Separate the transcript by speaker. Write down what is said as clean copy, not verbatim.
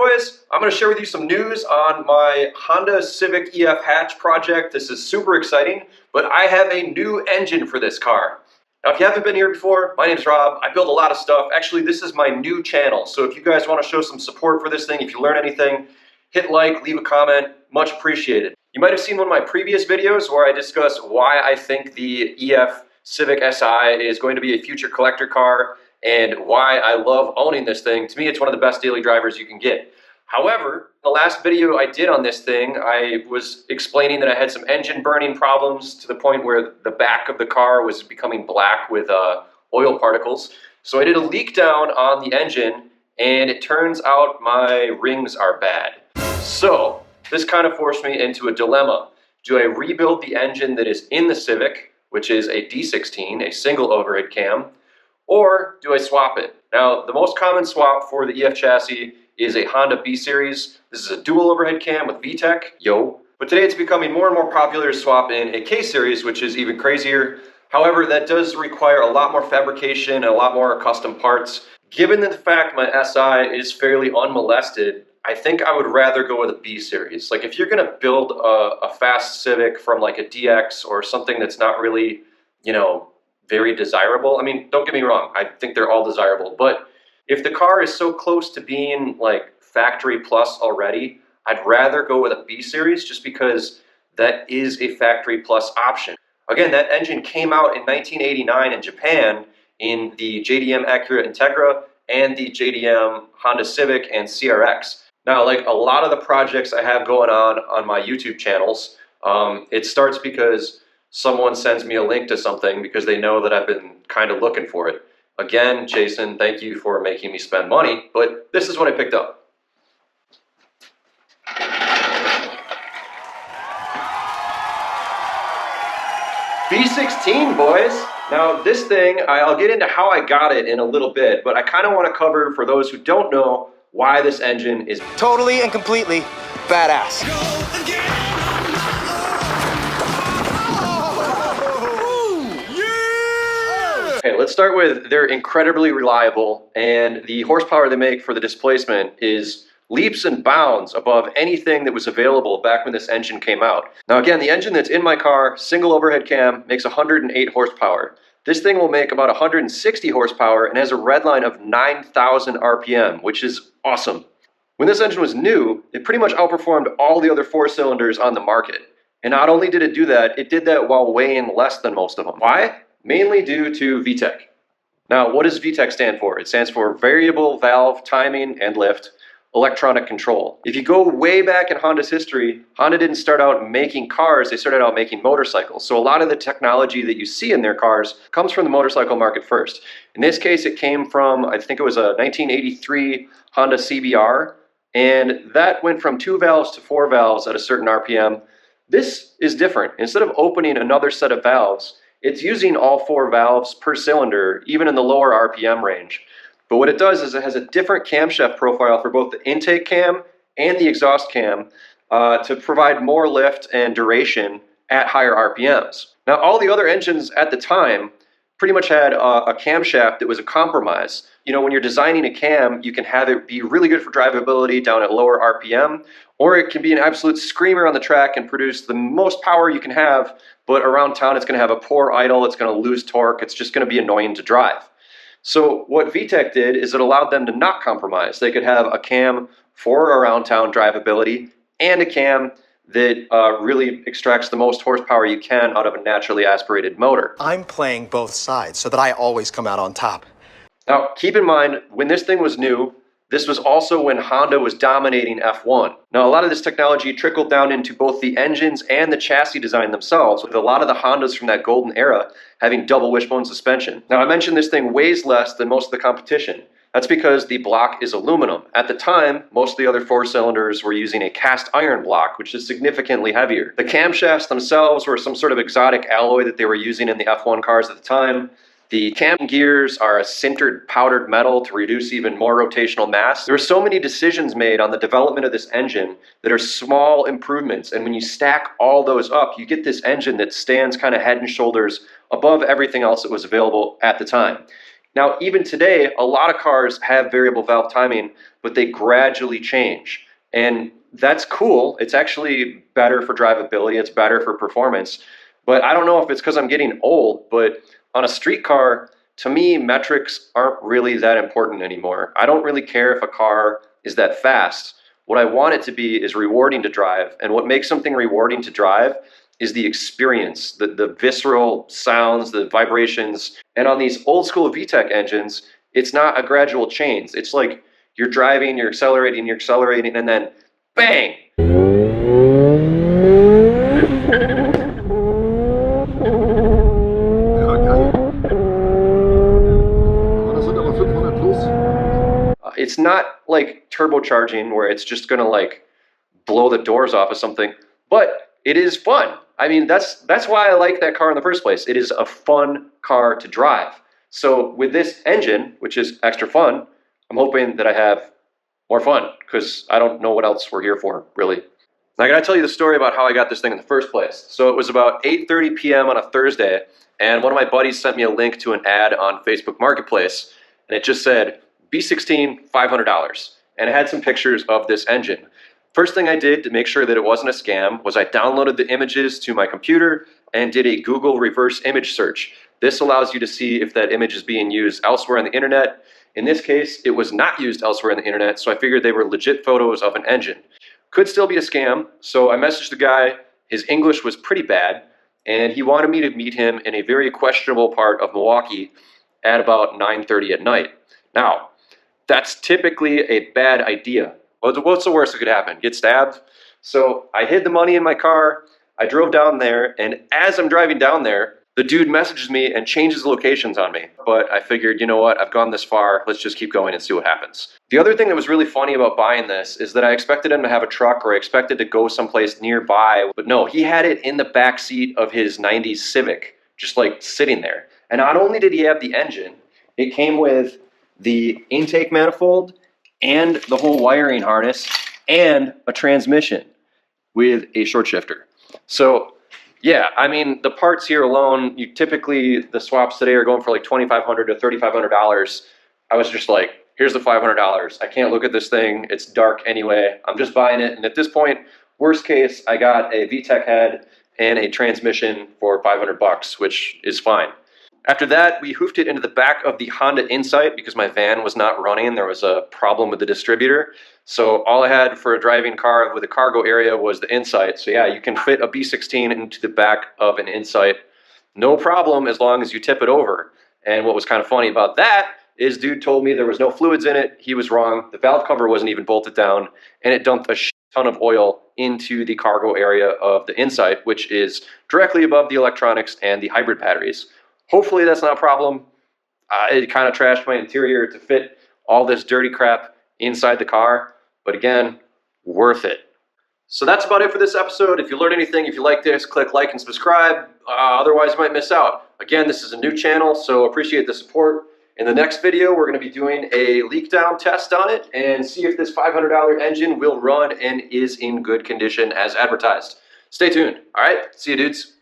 Speaker 1: boys, I'm going to share with you some news on my Honda Civic EF hatch project. This is super exciting, but I have a new engine for this car. Now, if you haven't been here before, my name's Rob. I build a lot of stuff. Actually, this is my new channel, so if you guys want to show some support for this thing, if you learn anything, hit like, leave a comment, much appreciated. You might have seen one of my previous videos where I discuss why I think the EF Civic Si is going to be a future collector car and why I love owning this thing. To me, it's one of the best daily drivers you can get. However, the last video I did on this thing, I was explaining that I had some engine burning problems to the point where the back of the car was becoming black with oil particles. So I did a leak down on the engine, and it turns out my rings are bad. So this kind of forced me into a dilemma. Do I rebuild the engine that is in the Civic, which is a D16, a single overhead cam, or do I swap it? Now, the most common swap for the EF chassis is a Honda B series. This is a dual overhead cam with VTEC, yo. But today it's becoming more and more popular to swap in a K series, which is even crazier. However, that does require a lot more fabrication and a lot more custom parts. Given the fact my SI is fairly unmolested, I think I would rather go with a B series. Like if you're gonna build a fast Civic from like a DX or something that's not really, you know, very desirable. I mean, don't get me wrong, I think they're all desirable, but if the car is so close to being like factory plus already, I'd rather go with a B series just because that is a factory plus option. Again, that engine came out in 1989 in Japan in the JDM Acura Integra and the JDM Honda Civic and CRX. Now, like a lot of the projects I have going on my YouTube channels, it starts because someone sends me a link to something because they know that I've been kind of looking for it. Again, Jason, thank you for making me spend money, but this is what I picked up. B16, boys. Now, this thing, I'll get into how I got it in a little bit, but I kind of want to cover, for those who don't know, why this engine is
Speaker 2: totally and completely badass.
Speaker 1: Okay, let's start with they're incredibly reliable, and the horsepower they make for the displacement is leaps and bounds above anything that was available back when this engine came out. Now again, the engine that's in my car, single overhead cam, makes 108 horsepower. This thing will make about 160 horsepower and has a redline of 9,000 RPM, which is awesome. When this engine was new, it pretty much outperformed all the other four cylinders on the market. And not only did it do that, it did that while weighing less than most of them. Why? Mainly due to VTEC. Now, what does VTEC stand for? It stands for Variable Valve Timing and Lift Electronic Control. If you go way back in Honda's history, Honda didn't start out making cars, they started out making motorcycles. So a lot of the technology that you see in their cars comes from the motorcycle market first. In this case, it came from, I think it was a 1983 Honda CBR, and that went from 2 valves to 4 valves at a certain RPM. This is different. Instead of opening another set of valves, it's using all 4 valves per cylinder, even in the lower RPM range. But what it does is it has a different camshaft profile for both the intake cam and the exhaust cam to provide more lift and duration at higher RPMs. Now, all the other engines at the time pretty much had a camshaft that was a compromise. You know, when you're designing a cam, you can have it be really good for drivability down at lower RPM, or it can be an absolute screamer on the track and produce the most power you can have, but around town it's going to have a poor idle, it's going to lose torque, it's just going to be annoying to drive. So what VTEC did is it allowed them to not compromise. They could have a cam for around town drivability and a cam that really extracts the most horsepower you can out of a naturally aspirated motor.
Speaker 2: I'm playing both sides so that I always come out on top.
Speaker 1: Now, keep in mind, when this thing was new, this was also when Honda was dominating F1. Now, a lot of this technology trickled down into both the engines and the chassis design themselves, with a lot of the Hondas from that golden era having double wishbone suspension. Now, I mentioned this thing weighs less than most of the competition. That's because the block is aluminum. At the time, most of the other 4 cylinders were using a cast iron block, which is significantly heavier. The camshafts themselves were some sort of exotic alloy that they were using in the F1 cars at the time. The cam gears are a sintered powdered metal to reduce even more rotational mass. There were so many decisions made on the development of this engine that are small improvements, and when you stack all those up, you get this engine that stands kind of head and shoulders above everything else that was available at the time. Now, even today, a lot of cars have variable valve timing, but they gradually change. And that's cool. It's actually better for drivability. It's better for performance. But I don't know if it's because I'm getting old, but on a street car, to me, metrics aren't really that important anymore. I don't really care if a car is that fast. What I want it to be is rewarding to drive. And what makes something rewarding to drive is the experience, the visceral sounds, the vibrations. And on these old school VTEC engines, it's not a gradual change. It's like you're driving, you're accelerating, and then bang! It's not like turbocharging where it's just gonna like blow the doors off of something, but it is fun. I mean, that's why I like that car in the first place. It is a fun car to drive. So with this engine, which is extra fun, I'm hoping that I have more fun because I don't know what else we're here for, really. Now, I gotta tell you the story about how I got this thing in the first place. So it was about 8:30 p.m. on a Thursday, and one of my buddies sent me a link to an ad on Facebook Marketplace, and it just said, B16, $500. And it had some pictures of this engine. First thing I did to make sure that it wasn't a scam was I downloaded the images to my computer and did a Google reverse image search. This allows you to see if that image is being used elsewhere on the internet. In this case, it was not used elsewhere on the internet, so I figured they were legit photos of an engine. Could still be a scam, so I messaged the guy. His English was pretty bad, and he wanted me to meet him in a very questionable part of Milwaukee at about 9:30 at night. Now, that's typically a bad idea. What's the worst that could happen? Get stabbed? So I hid the money in my car. I drove down there, and as I'm driving down there, the dude messages me and changes locations on me. But I figured, you know what? I've gone this far. Let's just keep going and see what happens. The other thing that was really funny about buying this is that I expected him to have a truck or I expected to go someplace nearby. But no, he had it in the back seat of his 90s Civic, just like sitting there. And not only did he have the engine, it came with the intake manifold and the whole wiring harness and a transmission with a short shifter. So yeah, I mean, the parts here alone, the swaps today are going for like $2,500 to $3,500. I was just like, here's the $500. I can't look at this thing. It's dark anyway. I'm just buying it. And at this point, worst case, I got a VTEC head and a transmission for $500, which is fine. After that, we hoofed it into the back of the Honda Insight because my van was not running. There was a problem with the distributor. So all I had for a driving car with a cargo area was the Insight. So yeah, you can fit a B16 into the back of an Insight. No problem as long as you tip it over. And what was kind of funny about that is dude told me there was no fluids in it. He was wrong. The valve cover wasn't even bolted down. And it dumped a shit ton of oil into the cargo area of the Insight, which is directly above the electronics and the hybrid batteries. Hopefully that's not a problem. It kind of trashed my interior to fit all this dirty crap inside the car. But again, worth it. So that's about it for this episode. If you learned anything, if you like this, click like and subscribe. Otherwise you might miss out. Again, this is a new channel, so appreciate the support. In the next video, we're going to be doing a leak down test on it and see if this $500 engine will run and is in good condition as advertised. Stay tuned. All right, see you dudes.